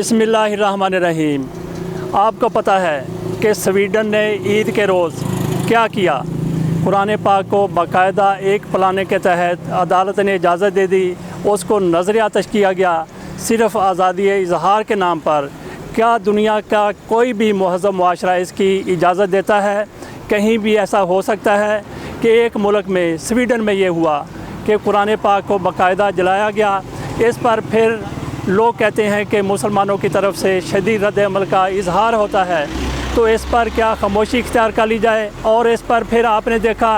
बिस्मिल्लाहिर्रहमानिर्रहीम। आपको पता है कि स्वीडन ने ईद के रोज़ क्या किया। कुरान पाक को बाकायदा एक प्लान के तहत अदालत ने इजाज़त दे दी, उसको नज़रिया तश किया गया सिर्फ़ आज़ादी इजहार के नाम पर। क्या दुनिया का कोई भी महज़ब मुआशरा इसकी इजाज़त देता है? कहीं भी ऐसा हो सकता है कि एक मुल्क में स्वीडन में ये हुआ कि कुरान पाक को बाकायदा जलाया गया। इस पर फिर लोग कहते हैं कि मुसलमानों की तरफ से शदीद रद्द अमल का इजहार होता है, तो इस पर क्या खामोशी इख्तियार कर ली जाए? और इस पर फिर आपने देखा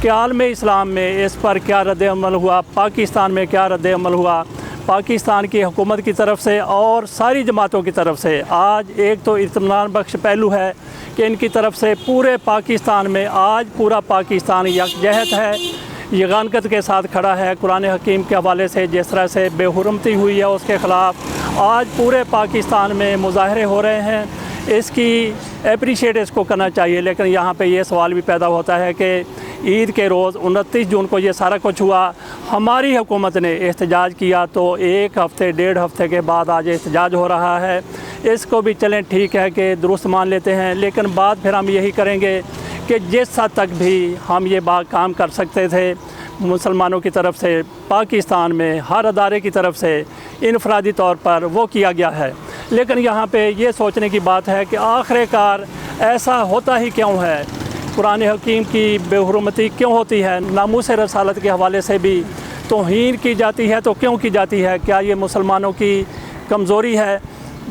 कि आलम इस्लाम में इस पर क्या रद्द अमल हुआ, पाकिस्तान में क्या रद्द अमल हुआ, पाकिस्तान की हुकूमत की तरफ से और सारी जमातों की तरफ से। आज एक तो इत्मीनान बख्श पहलू है कि इनकी तरफ से पूरे पाकिस्तान में आज पूरा पाकिस्तान यकजहत है, यगानकत के साथ खड़ा है। कुरान हकीम के हवाले से जिस तरह से बेहुरमती हुई है उसके ख़िलाफ़ आज पूरे पाकिस्तान में मुजाहरे हो रहे हैं, इसकी अप्रिशिएट इसको करना चाहिए। लेकिन यहाँ पे ये सवाल भी पैदा होता है कि ईद के रोज़ 29 जून को ये सारा कुछ हुआ, हमारी हुकूमत ने एहतजाज किया, तो एक हफ़्ते डेढ़ हफ़्ते के बाद आज एहतजाज हो रहा है। इसको भी चलें ठीक है कि दुरुस्त मान लेते हैं, लेकिन बात फिर हम यही करेंगे कि जिस हद तक भी हम ये बात काम कर सकते थे मुसलमानों की तरफ से, पाकिस्तान में हर अदारे की तरफ से इनफरादी तौर पर वो किया गया है। लेकिन यहाँ पे ये सोचने की बात है कि आखिरकार ऐसा होता ही क्यों है, कुरान हकीम की बेहुरमती क्यों होती है, नामूस रसालत के हवाले से भी तौहीन की जाती है, तो क्यों की जाती है? क्या ये मुसलमानों की कमज़ोरी है?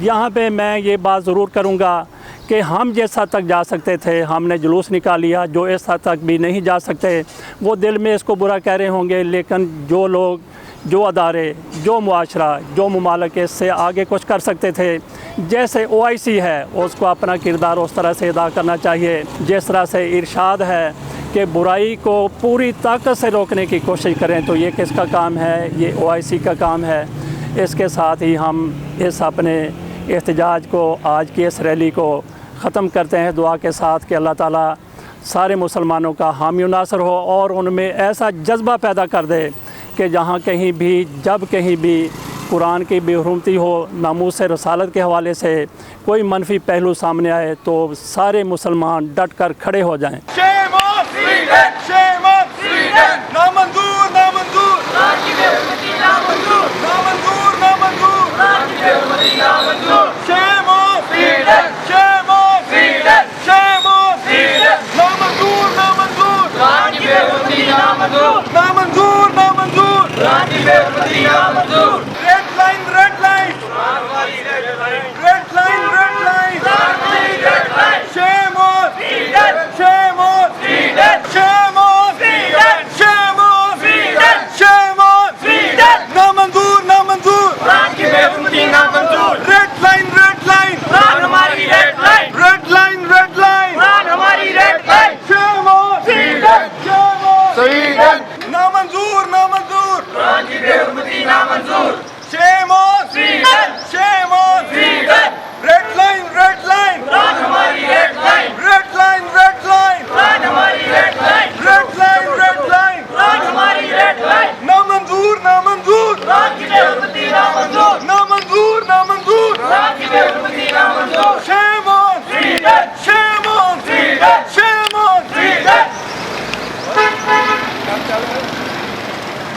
यहाँ पे मैं ये बात ज़रूर करूँगा कि हम जिस हद तक जा सकते थे हमने जुलूस निकाल लिया, जो इस हद तक भी नहीं जा सकते वो दिल में इसको बुरा कह रहे होंगे। लेकिन जो लोग, जो अदारे, जो मुआशरा, जो ममालिक इससे आगे कुछ कर सकते थे, जैसे OIC है, उसको अपना किरदार उस तरह से अदा करना चाहिए जिस तरह से इरशाद है कि बुराई को पूरी ताकत से रोकने की कोशिश करें। तो ये किसका काम है? ये OIC का काम है। इसके साथ ही हम इस अपने एहतजाज को, आज की इस रैली को ख़त्म करते हैं दुआ के साथ कि अल्लाह ताला सारे मुसलमानों का हामी नासर हो और उनमें ऐसा जज्बा पैदा कर दे कि जहाँ कहीं भी, जब कहीं भी कुरान की बेहुरमती हो, नामूस रसालत के हवाले से कोई मनफी पहलू सामने आए तो सारे मुसलमान डट कर खड़े हो जाएँ। नामंजूर नामंजूर नामंजूर नामंजूर नामंजूर नामंजूर